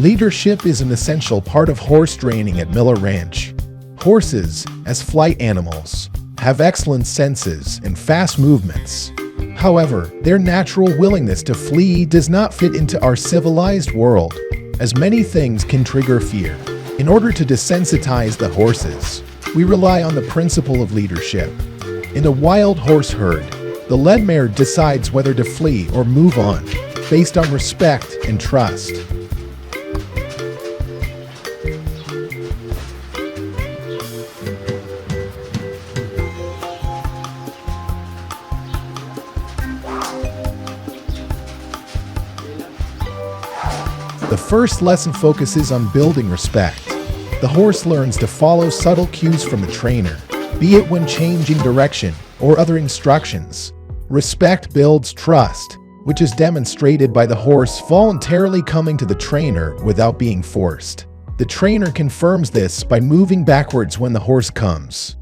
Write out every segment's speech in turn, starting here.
Leadership is an essential part of horse training at Miller Ranch. Horses, as flight animals, have excellent senses and fast movements. However, their natural willingness to flee does not fit into our civilized world, as many things can trigger fear. In order to desensitize the horses, we rely on the principle of leadership. In a wild horse herd, the led mare decides whether to flee or move on, based on respect and trust. The first lesson focuses on building respect. The horse learns to follow subtle cues from the trainer, be it when changing direction or other instructions. Respect builds trust, which is demonstrated by the horse voluntarily coming to the trainer without being forced. The trainer confirms this by moving backwards when the horse comes.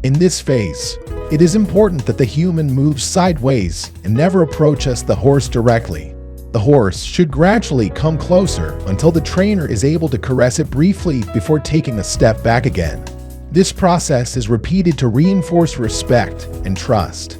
In this phase, it is important that the human moves sideways and never approaches the horse directly. The horse should gradually come closer until the trainer is able to caress it briefly before taking a step back again. This process is repeated to reinforce respect and trust.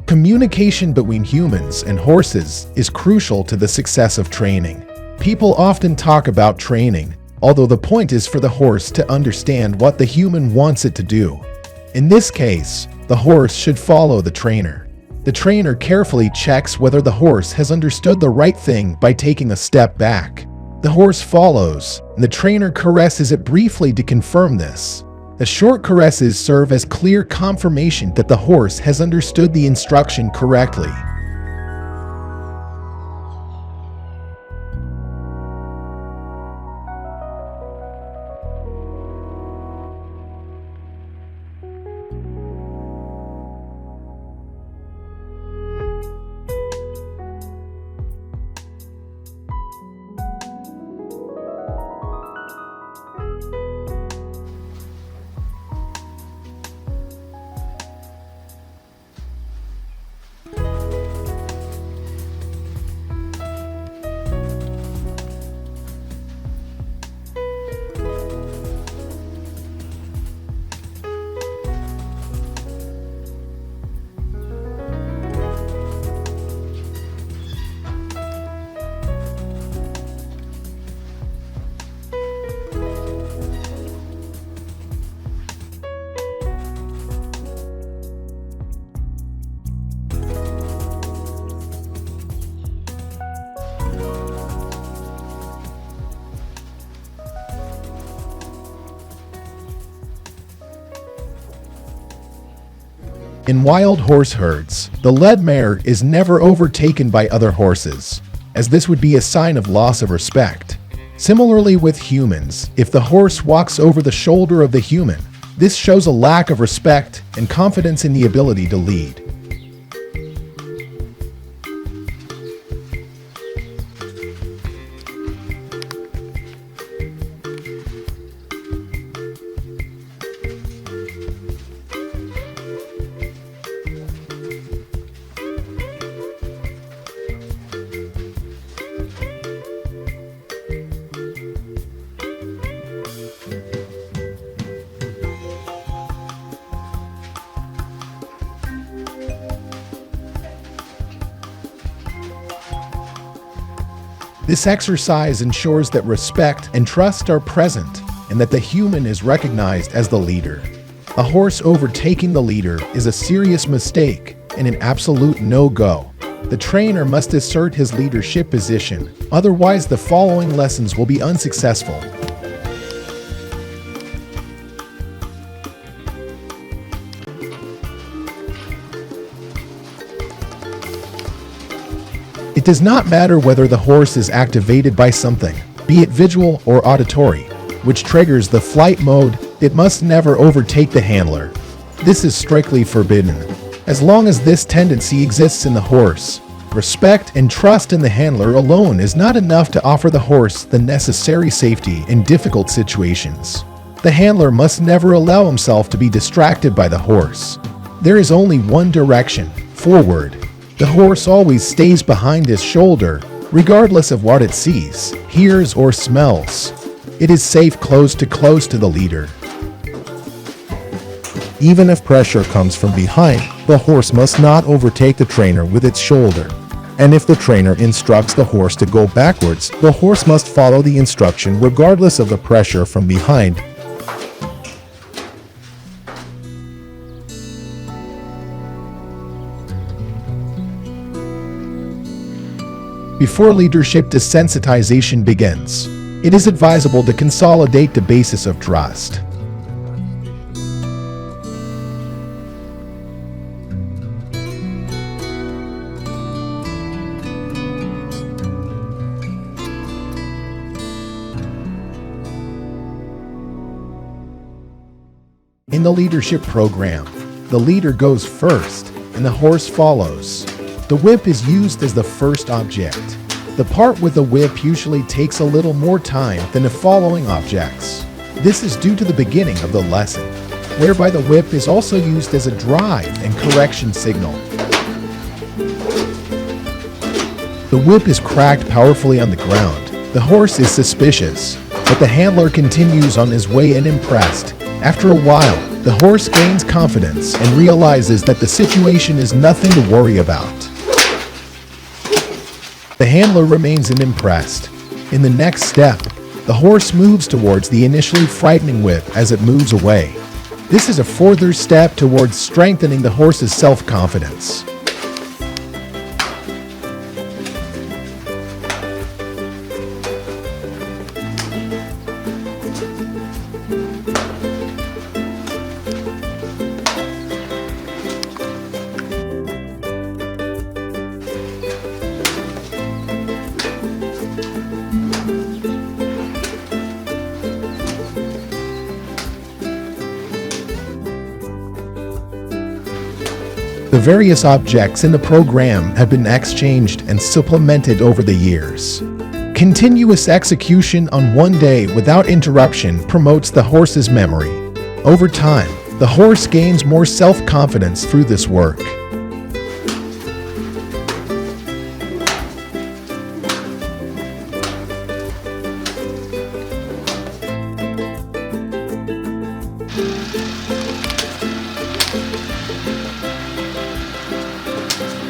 Communication between humans and horses is crucial to the success of training. People often talk about training, although the point is for the horse to understand what the human wants it to do. In this case, the horse should follow the trainer. The trainer carefully checks whether the horse has understood the right thing by taking a step back. The horse follows, and the trainer caresses it briefly to confirm this. The short caresses serve as clear confirmation that the horse has understood the instruction correctly. In wild horse herds, the led mare is never overtaken by other horses, as this would be a sign of loss of respect. Similarly with humans, if the horse walks over the shoulder of the human, this shows a lack of respect and confidence in the ability to lead. This exercise ensures that respect and trust are present and that the human is recognized as the leader. A horse overtaking the leader is a serious mistake and an absolute no-go. The trainer must assert his leadership position, otherwise the following lessons will be unsuccessful. It does not matter whether the horse is activated by something, be it visual or auditory, which triggers the flight mode. It must never overtake the handler. This is strictly forbidden. As long as this tendency exists in the horse, respect and trust in the handler alone is not enough to offer the horse the necessary safety in difficult situations. The handler must never allow himself to be distracted by the horse. There is only one direction, forward. The horse always stays behind his shoulder, regardless of what it sees, hears, or smells. It is safe close to the leader. Even if pressure comes from behind, the horse must not overtake the trainer with its shoulder. And if the trainer instructs the horse to go backwards, the horse must follow the instruction regardless of the pressure from behind. Before leadership desensitization begins, it is advisable to consolidate the basis of trust. In the leadership program, the leader goes first and the horse follows. The whip is used as the first object. The part with the whip usually takes a little more time than the following objects. This is due to the beginning of the lesson, whereby the whip is also used as a drive and correction signal. The whip is cracked powerfully on the ground. The horse is suspicious, but the handler continues on his way and impressed. After a while, the horse gains confidence and realizes that the situation is nothing to worry about. The handler remains unimpressed. In the next step, the horse moves towards the initially frightening whip as it moves away. This is a further step towards strengthening the horse's self-confidence. The various objects in the program have been exchanged and supplemented over the years. Continuous execution on one day without interruption promotes the horse's memory. Over time, the horse gains more self-confidence through this work.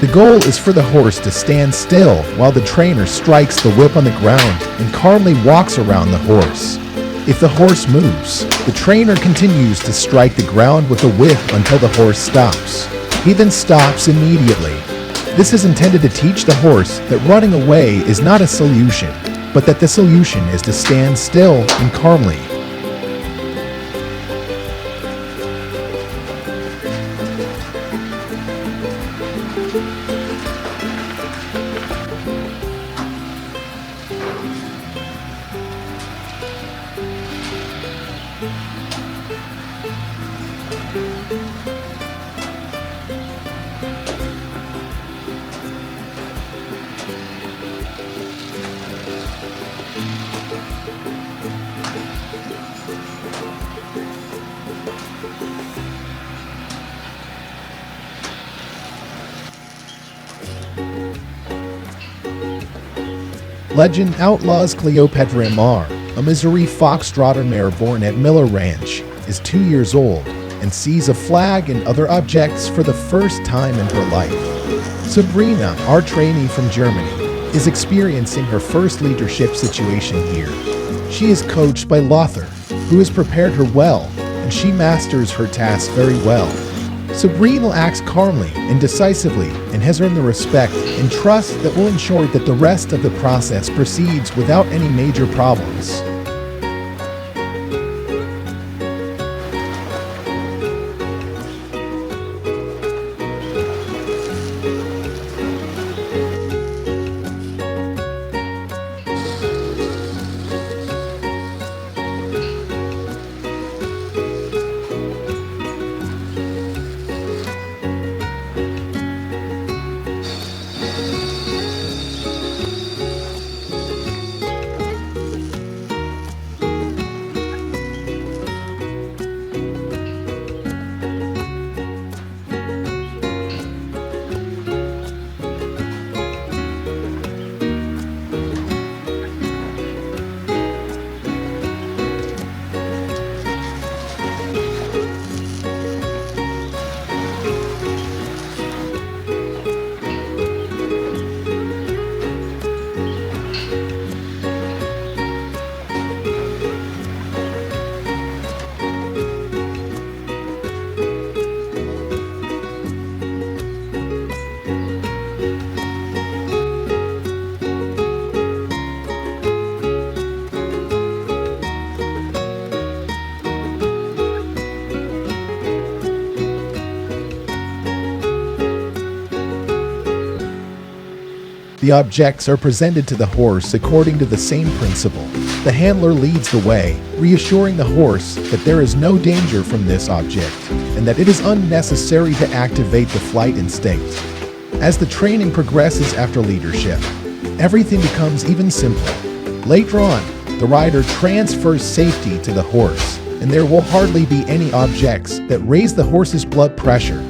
The goal is for the horse to stand still while the trainer strikes the whip on the ground and calmly walks around the horse. If the horse moves, the trainer continues to strike the ground with the whip until the horse stops. He then stops immediately. This is intended to teach the horse that running away is not a solution, but that the solution is to stand still and calmly. Legend outlaws Cleopatra in Mare, a Missouri fox Trotter mare born at Miller Ranch, is 2 years old and sees a flag and other objects for the first time in her life. Sabrina, our trainee from Germany, is experiencing her first leadership situation here. She is coached by Lothar, who has prepared her well and she masters her task very well. Sabrina acts calmly and decisively and has earned the respect and trust that will ensure that the rest of the process proceeds without any major problems. The objects are presented to the horse according to the same principle. The handler leads the way, reassuring the horse that there is no danger from this object and that it is unnecessary to activate the flight instinct. As the training progresses after leadership, everything becomes even simpler. Later on, the rider transfers safety to the horse, and there will hardly be any objects that raise the horse's blood pressure.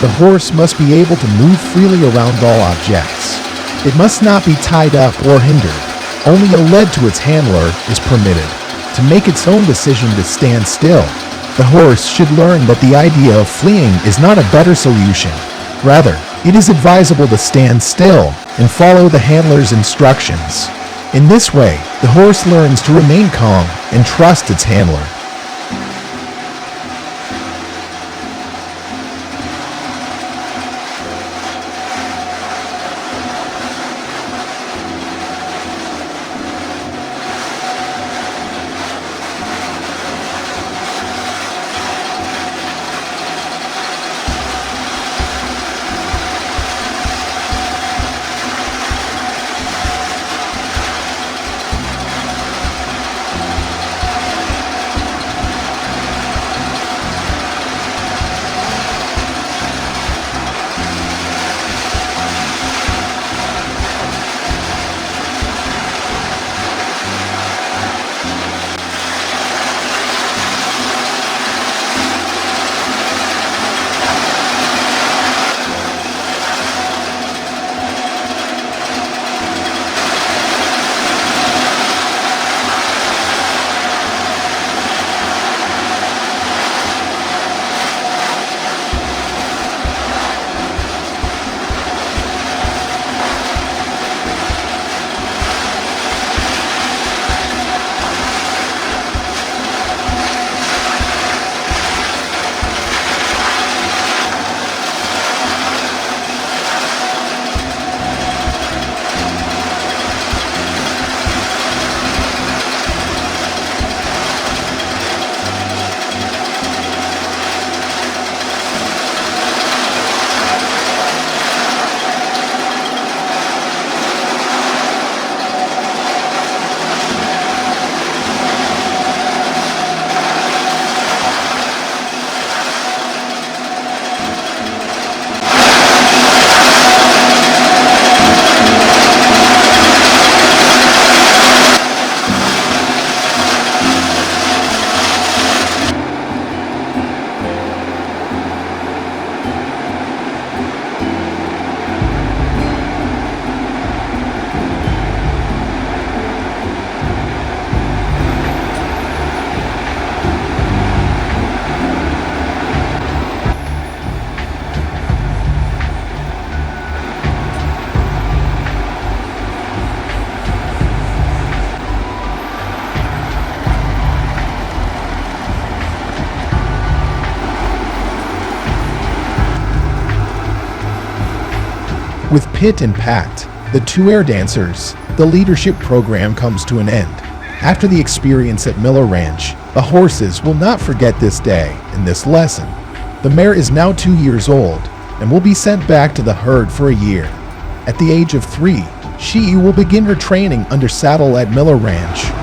The horse must be able to move freely around all objects. It must not be tied up or hindered. Only a lead to its handler is permitted. To make its own decision to stand still, the horse should learn that the idea of fleeing is not a better solution. Rather, it is advisable to stand still and follow the handler's instructions. In this way, the horse learns to remain calm and trust its handler. With Pitt and Pat, the two air dancers, the leadership program comes to an end. After the experience at Miller Ranch, the horses will not forget this day and this lesson. The mare is now 2 years old and will be sent back to the herd for a year. At the age of 3, she will begin her training under saddle at Miller Ranch.